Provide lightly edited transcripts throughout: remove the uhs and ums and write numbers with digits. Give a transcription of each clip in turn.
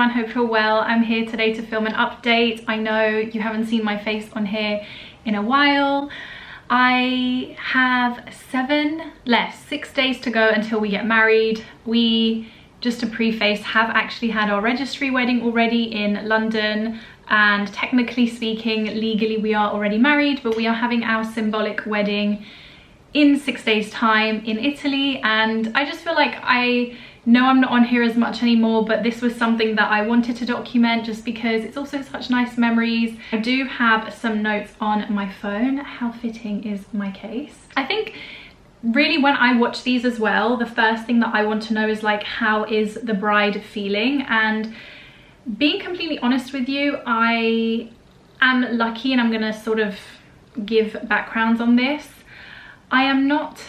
everyone, hope you're well. I'm here today to film an update. I know you haven't seen my face on here in a while. I have 6 days to go until we get married. We, just to preface, have actually had our registry wedding already in London, and technically speaking, legally we are already married, but we are having our symbolic wedding in 6 days time in Italy. And I just feel like, I know I'm not on here as much anymore, but this was something that I wanted to document just because it's also such nice memories. I do have some notes on my phone. How fitting is my case. I think really when I watch these as well, the first thing that I want to know is like, how is the bride feeling? And being completely honest with you, I am lucky, and I'm gonna sort of give backgrounds on this. I am not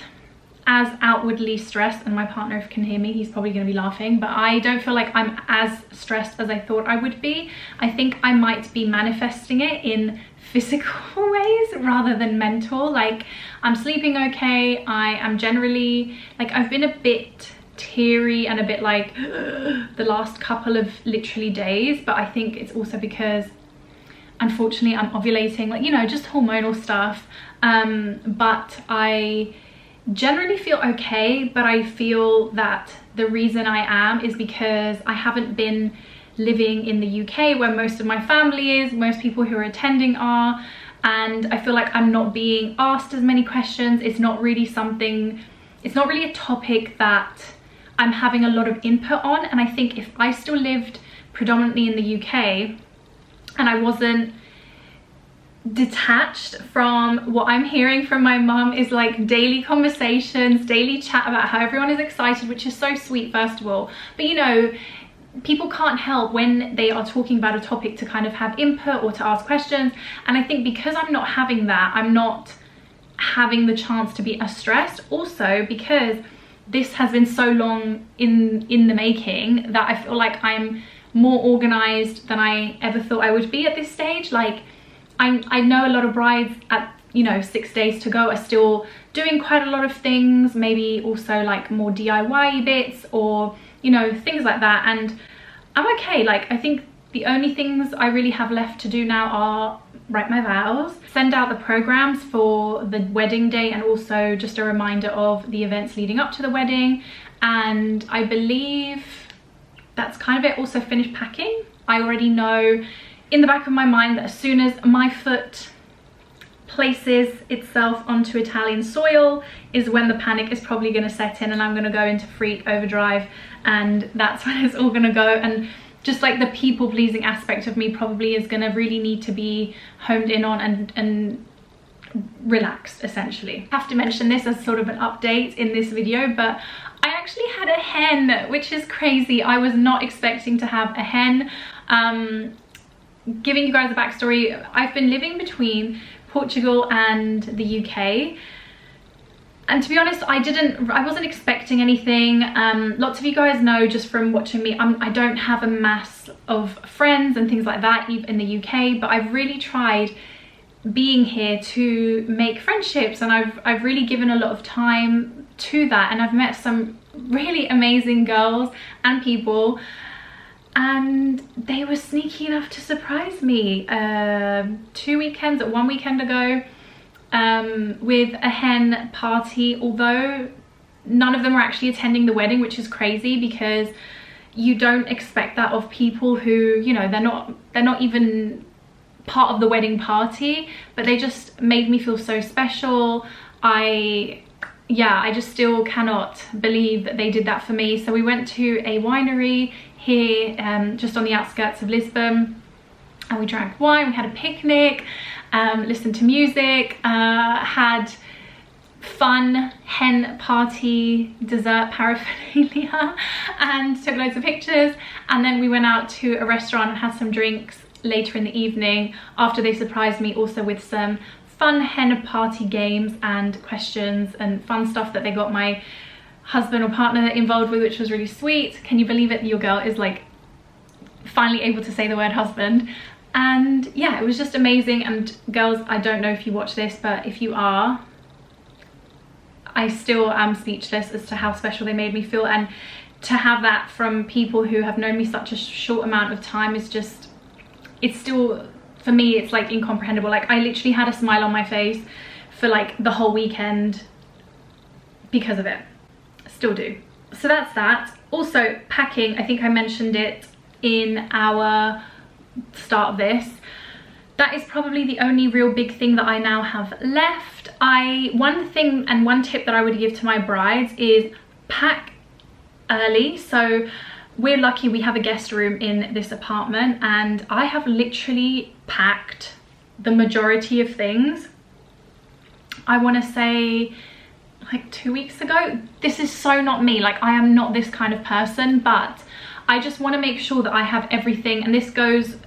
as outwardly stressed, and my partner, if can hear me, he's probably going to be laughing, but I don't feel like I'm as stressed as I thought I would be. I think I might be manifesting it in physical ways rather than mental. Like, I'm sleeping okay. I am generally, like, I've been a bit teary and a bit like the last couple of literally days, but I think it's also because unfortunately I'm ovulating, like, you know, just hormonal stuff. But I generally feel okay, but I feel that the reason I am is because I haven't been living in the UK where most of my family is, most people who are attending are, and I feel like I'm not being asked as many questions. It's not really something, it's not really a topic that I'm having a lot of input on. And I think if I still lived predominantly in the UK and I wasn't detached from what I'm hearing from my mum, is like daily conversations, daily chat about how everyone is excited, which is so sweet, first of all, but you know, people can't help when they are talking about a topic to kind of have input or to ask questions. And I think because I'm not having that, I'm not having the chance to be as stressed. Also because this has been so long in the making that I feel like I'm more organized than I ever thought I would be at this stage. Like, I know a lot of brides at, you know, 6 days to go are still doing quite a lot of things, maybe also like more DIY bits or, you know, things like that. And I'm okay. Like, I think the only things I really have left to do now are write my vows, send out the programs for the wedding day, and also just a reminder of the events leading up to the wedding. And I believe that's kind of it. Also finish packing. I already know in the back of my mind that as soon as my foot places itself onto Italian soil is when the panic is probably going to set in, and I'm going to go into freak overdrive, and that's when it's all going to go. And just like the people pleasing aspect of me probably is going to really need to be honed in on and relaxed, essentially. I have to mention this as sort of an update in this video, but I actually had a hen, which is crazy. I was not expecting to have a hen. Giving you guys a backstory, I've been living between Portugal and the UK, and to be honest, I wasn't expecting anything. Lots of you guys know just from watching me, I don't have a mass of friends and things like that in the UK, but I've really tried being here to make friendships, and I've really given a lot of time to that, and I've met some really amazing girls and people. And they were sneaky enough to surprise me 1 weekend ago with a hen party, although none of them were actually attending the wedding, which is crazy because you don't expect that of people who, you know, they're not even part of the wedding party, but they just made me feel so special. I just still cannot believe that they did that for me. So we went to a winery here just on the outskirts of Lisbon, and we drank wine, we had a picnic, listened to music, had fun hen party dessert paraphernalia, and took loads of pictures. And then we went out to a restaurant and had some drinks later in the evening after they surprised me also with some fun hen party games and questions and fun stuff that they got my husband or partner involved with, which was really sweet. Can you believe it? Your girl is like finally able to say the word husband. And yeah, it was just amazing. And girls, I don't know if you watch this, but if you are, I still am speechless as to how special they made me feel. And to have that from people who have known me such a short amount of time is just, it's still, for me, it's like incomprehensible. Like, I literally had a smile on my face for like the whole weekend because of it. Still do. So that's that. Also, packing, I think I mentioned it in our start of this. That is probably the only real big thing that I now have left. One thing and one tip that I would give to my brides is pack early. So we're lucky we have a guest room in this apartment, and I have literally packed the majority of things, I want to say like 2 weeks ago. This is so not me, like I am not this kind of person, but I just want to make sure that I have everything, and this goes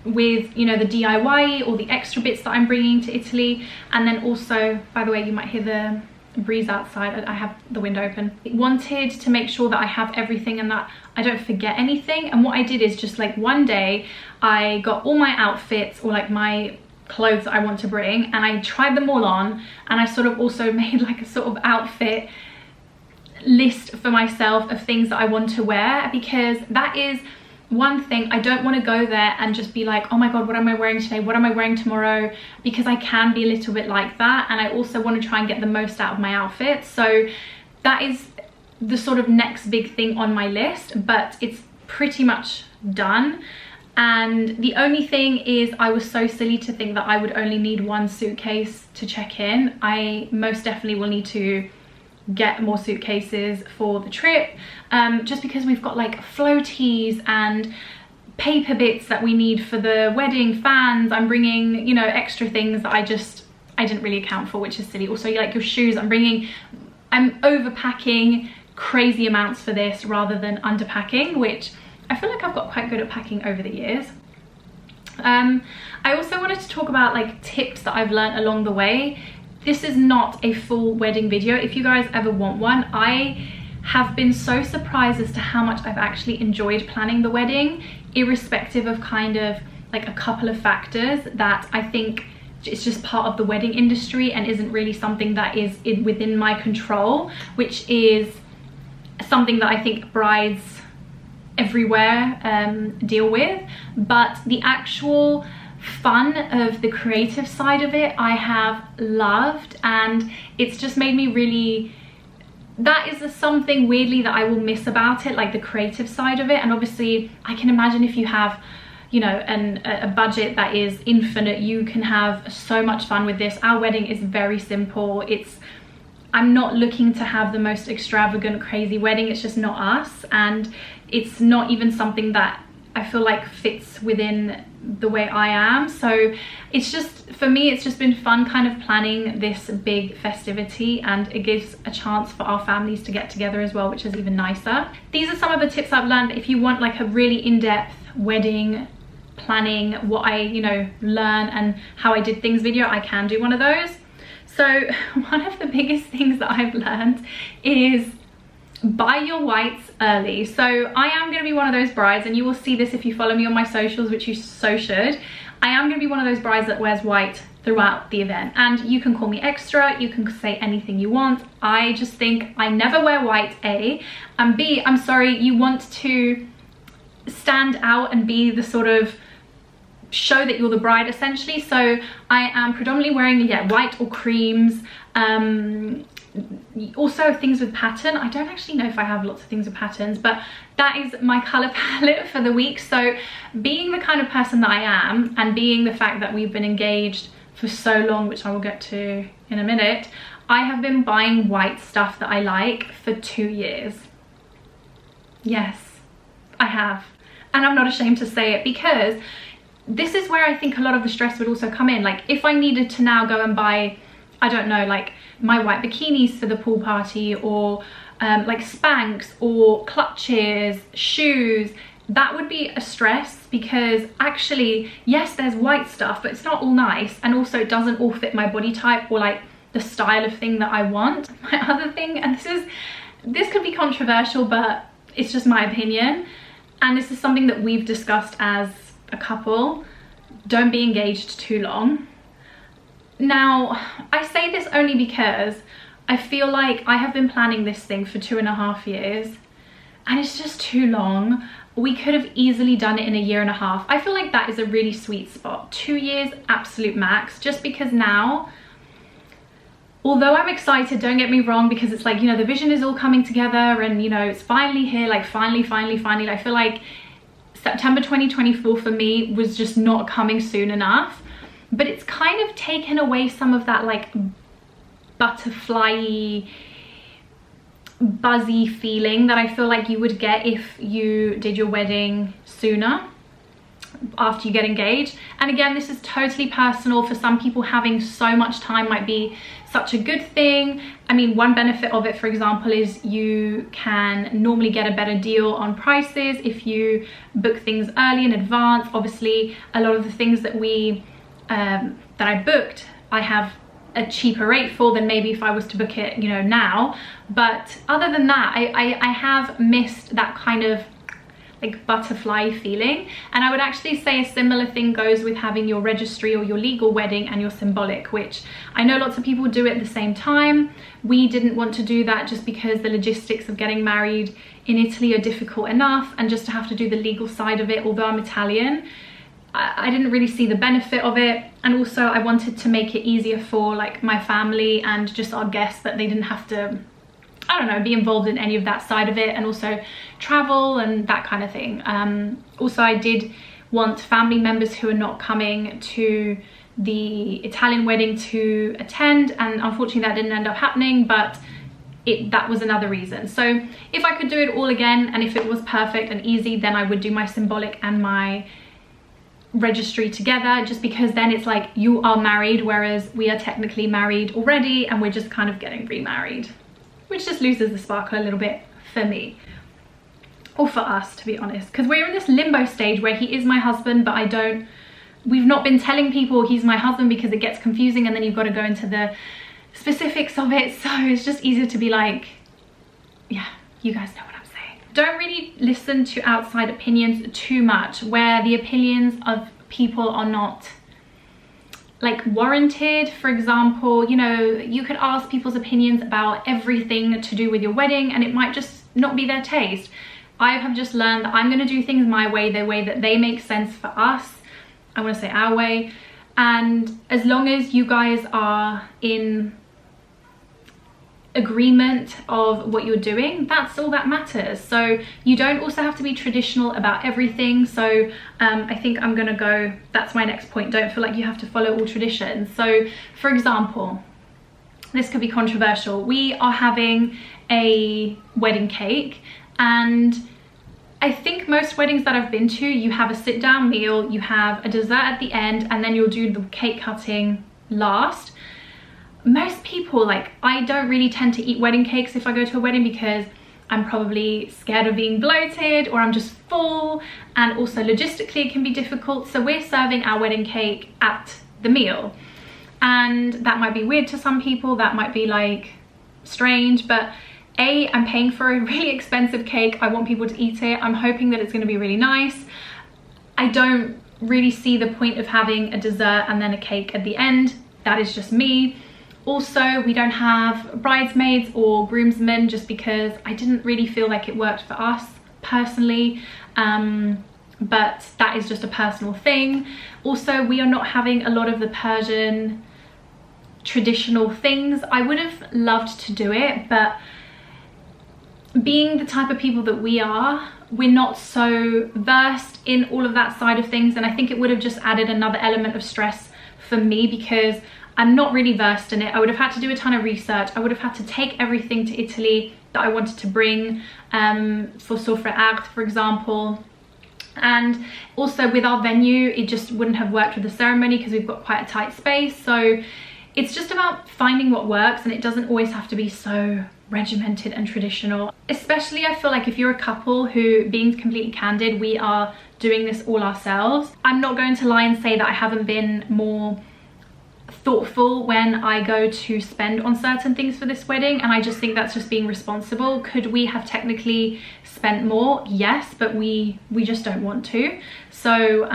with, you know, the DIY or the extra bits that I'm bringing to Italy. And then also, by the way, you might hear the breeze outside, I have the window open. I wanted to make sure that I have everything and that I don't forget anything. And what I did is just like one day I got all my outfits, or like my clothes that I want to bring, and I tried them all on, and I sort of also made like a sort of outfit list for myself of things that I want to wear, because that is one thing. I don't want to go there and just be like, oh my god, what am I wearing today, what am I wearing tomorrow, because I can be a little bit like that, and I also want to try and get the most out of my outfits. So that is the sort of next big thing on my list, but it's pretty much done. And the only thing is, I was so silly to think that I would only need one suitcase to check in. I most definitely will need to get more suitcases for the trip, just because we've got like floaties and paper bits that we need for the wedding, fans. I'm bringing, you know, extra things that I didn't really account for, which is silly. Also, like your shoes, I'm overpacking crazy amounts for this rather than underpacking, which I feel like I've got quite good at packing over the years. I also wanted to talk about like tips that I've learned along the way. This is not a full wedding video. If you guys ever want one, I have been so surprised as to how much I've actually enjoyed planning the wedding, irrespective of kind of like a couple of factors that I think it's just part of the wedding industry and isn't really something that is within my control, which is something that I think brides everywhere deal with. But the actual fun of the creative side of it, I have loved, and it's just made me really, that is something weirdly that I will miss about it, like the creative side of it. And obviously I can imagine if you have, you know, a budget that is infinite, you can have so much fun with this. Our wedding is very simple. I'm not looking to have the most extravagant, crazy wedding. It's just not us, and it's not even something that I feel like fits within the way I am. So it's just, for me, it's just been fun kind of planning this big festivity, and it gives a chance for our families to get together as well, which is even nicer. These are some of the tips I've learned. If you want like a really in-depth wedding planning, what I, you know, learn and how I did things video, I can do one of those. So one of the biggest things that I've learned is buy your whites early. So I am going to be one of those brides, and you will see this if you follow me on my socials, which you so should. I am going to be one of those brides that wears white throughout the event, and you can call me extra, you can say anything you want. I just think I never wear white, A, and B, I'm sorry, you want to stand out and be the sort of show that you're the bride essentially. So I am predominantly wearing, yeah, white or creams. Also things with pattern. I don't actually know if I have lots of things with patterns, but that is my color palette for the week. So being the kind of person that I am, and being the fact that we've been engaged for so long, which I will get to in a minute, I have been buying white stuff that I like for 2 years. Yes, I have, and I'm not ashamed to say it, because this is where I think a lot of the stress would also come in. Like if I needed to now go and buy, I don't know, like my white bikinis for the pool party, or like Spanx or clutches, shoes, that would be a stress, because actually, yes, there's white stuff, but it's not all nice, and also it doesn't all fit my body type or like the style of thing that I want. My other thing, and this could be controversial, but it's just my opinion, and this is something that we've discussed as a couple: don't be engaged too long. Now, I say this only because I feel like I have been planning this thing for 2.5 years, and it's just too long. We could have easily done it in a year and a half. I feel like that is a really sweet spot. 2 years, absolute max, just because now, although I'm excited, don't get me wrong, because it's like, you know, the vision is all coming together and, you know, it's finally here, like finally. I feel like September 2024 for me was just not coming soon enough, but it's kind of taken away some of that like butterfly buzzy feeling that I feel like you would get if you did your wedding sooner after you get engaged. And again, this is totally personal. For some people, having so much time might be such a good thing. I mean, one benefit of it, for example, is you can normally get a better deal on prices if you book things early in advance. Obviously, a lot of the things that I booked, I have a cheaper rate for than maybe if I was to book it, you know, now. But other than that, I have missed that kind of like butterfly feeling. And I would actually say a similar thing goes with having your registry or your legal wedding and your symbolic, which I know lots of people do at the same time. We didn't want to do that just because the logistics of getting married in Italy are difficult enough, and just to have to do the legal side of it, although I'm Italian, I didn't really see the benefit of it. And also I wanted to make it easier for like my family and just our guests, that they didn't have to, I don't know, be involved in any of that side of it, and also travel and that kind of thing. Also, I did want family members who are not coming to the Italian wedding to attend, and unfortunately that didn't end up happening, but that was another reason. So if I could do it all again, and if it was perfect and easy, then I would do my symbolic and my registry together, just because then it's like you are married, whereas we are technically married already and we're just kind of getting remarried, which just loses the sparkle a little bit for me, or for us, to be honest, because we're in this limbo stage where he is my husband, but we've not been telling people he's my husband because it gets confusing, and then you've got to go into the specifics of it. So it's just easier to be like, yeah, you guys know what I'm saying. Don't really listen to outside opinions too much, where the opinions of people are not like warranted. For example, you know, you could ask people's opinions about everything to do with your wedding and it might just not be their taste. I have just learned that I'm going to do things my way, the way that they make sense for us. I want to say our way. And as long as you guys are in agreement of what you're doing, that's all that matters. So you don't also have to be traditional about everything. So I think I'm gonna go, that's my next point. Don't feel like you have to follow all traditions. So for example, this could be controversial. We are having a wedding cake, and I think most weddings that I've been to, you have a sit down meal, you have a dessert at the end, and then you'll do the cake cutting last. Most people, like, I don't really tend to eat wedding cakes if I go to a wedding, because I'm probably scared of being bloated, or I'm just full, and also logistically it can be difficult. So we're serving our wedding cake at the meal, and that might be weird to some people, that might be like strange, but I'm paying for a really expensive cake. I want people to eat it. I'm hoping that it's going to be really nice. I don't really see the point of having a dessert and then a cake at the end. That is just me. Also, we don't have bridesmaids or groomsmen, just because I didn't really feel like it worked for us personally. But that is just a personal thing. Also, we are not having a lot of the Persian traditional things. I would have loved to do it, but being the type of people that we are, we're not so versed in all of that side of things, and I think it would have just added another element of stress for me, because I'm not really versed in it. I would have had to do a ton of research. I would have had to take everything to Italy that I wanted to bring for Sofra Art, for example. And also with our venue, it just wouldn't have worked with the ceremony because we've got quite a tight space. So it's just about finding what works, and it doesn't always have to be so regimented and traditional. Especially, I feel like if you're a couple who, being completely candid, we are doing this all ourselves. I'm not going to lie and say that I haven't been more thoughtful when I go to spend on certain things for this wedding, and I just think that's just being responsible. Could we have technically spent more? Yes, but we just don't want to. So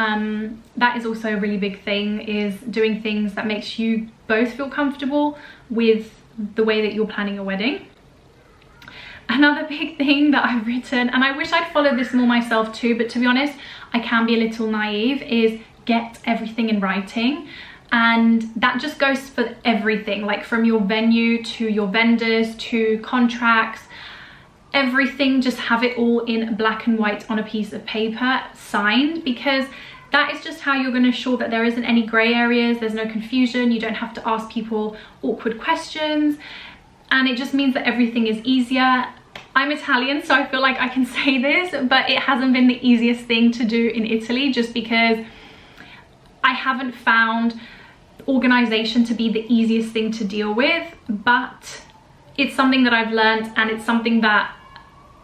that is also a really big thing, is doing things that makes you both feel comfortable with the way that you're planning a wedding. Another big thing that I've written, and I wish I'd followed this more myself too, but to be honest, I can be a little naive, is get everything in writing. And that just goes for everything, like from your venue to your vendors to contracts, everything. Just have it all in black and white on a piece of paper, signed, because that is just how you're going to ensure that there isn't any grey areas, there's no confusion, you don't have to ask people awkward questions, and it just means that everything is easier. I'm Italian, so I feel like I can say this, but it hasn't been the easiest thing to do in Italy, just because I haven't found organization to be the easiest thing to deal with. But it's something that I've learned, and it's something that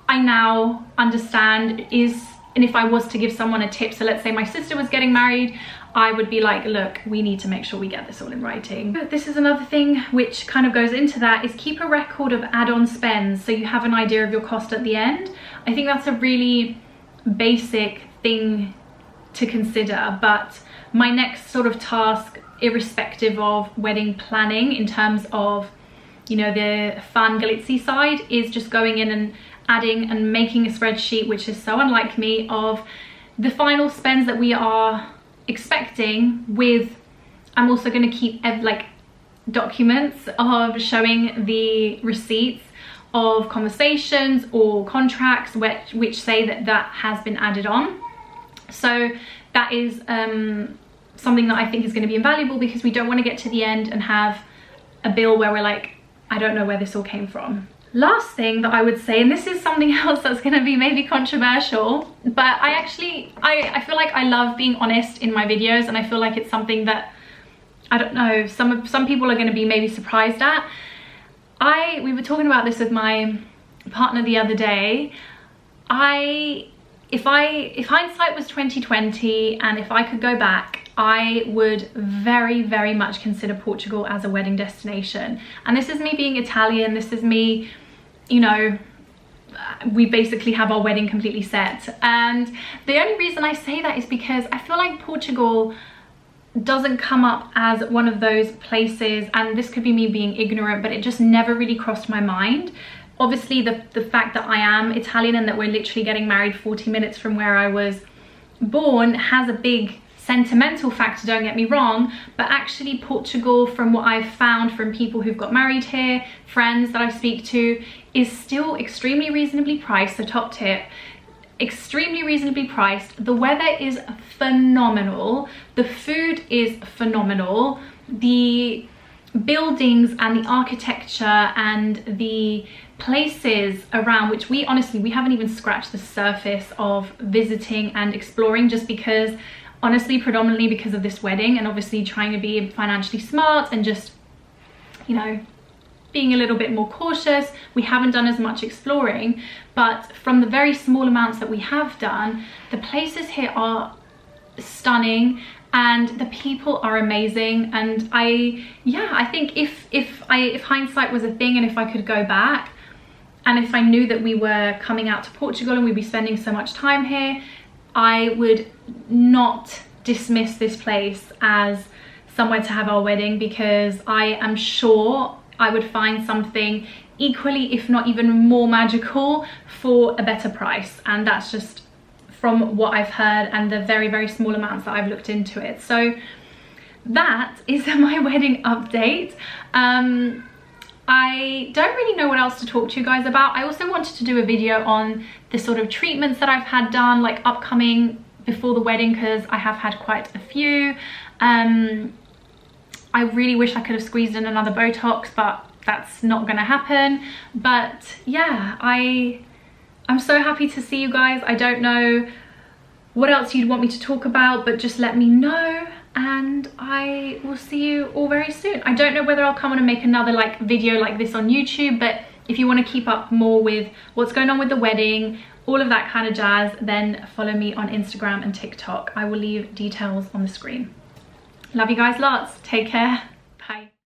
I now understand is, and if I was to give someone a tip, so let's say my sister was getting married, I would be like, look, we need to make sure we get this all in writing. But this is another thing which kind of goes into that, is keep a record of add-on spends, so you have an idea of your cost at the end. I think that's a really basic thing to consider. But my next sort of task, irrespective of wedding planning, in terms of, you know, the fun glitzy side, is just going in and adding and making a spreadsheet, which is so unlike me, of the final spends that we are expecting. With, I'm also going to keep like documents of showing the receipts of conversations or contracts which say that that has been added on. So that is something that I think is going to be invaluable, because we don't want to get to the end and have a bill where we're like, I don't know where this all came from. Last thing that I would say, and this is something else that's going to be maybe controversial, but I feel like I love being honest in my videos, and I feel like it's something that, I don't know, some people are going to be maybe surprised at. We were talking about this with my partner the other day. If hindsight was 2020 and if I could go back, I would very, very much consider Portugal as a wedding destination. And this is me being Italian, this is me, you know, we basically have our wedding completely set. And the only reason I say that is because I feel like Portugal doesn't come up as one of those places, and this could be me being ignorant, but it just never really crossed my mind. Obviously the fact that I am Italian and that we're literally getting married 40 minutes from where I was born has a big sentimental factor, don't get me wrong, but actually Portugal, from what I've found from people who've got married here, friends that I speak to, is still extremely reasonably priced. The top tip, extremely reasonably priced. The weather is phenomenal, the food is phenomenal, the buildings and the architecture and the places around, which we haven't even scratched the surface of visiting and exploring, just because, honestly, predominantly because of this wedding, and obviously trying to be financially smart and just, you know, being a little bit more cautious, we haven't done as much exploring. But from the very small amounts that we have done, the places here are stunning and the people are amazing. And I think if hindsight was a thing, and if I could go back, and if I knew that we were coming out to Portugal and we'd be spending so much time here, I would not dismiss this place as somewhere to have our wedding, because I am sure I would find something equally, if not even more magical, for a better price. And that's just from what I've heard and the very, very small amounts that I've looked into it. So that is my wedding update. I don't really know what else to talk to you guys about. I also wanted to do a video on the sort of treatments that I've had done, like upcoming before the wedding, because I have had quite a few. I really wish I could have squeezed in another Botox, but that's not gonna happen. But yeah, I'm so happy to see you guys. I don't know what else you'd want me to talk about, but just let me know, and I will see you all very soon. I don't know whether I'll come on and make another video like this on YouTube, but if you want to keep up more with what's going on with the wedding, all of that kind of jazz, then follow me on Instagram and TikTok. I will leave details on the screen. Love you guys lots. Take care.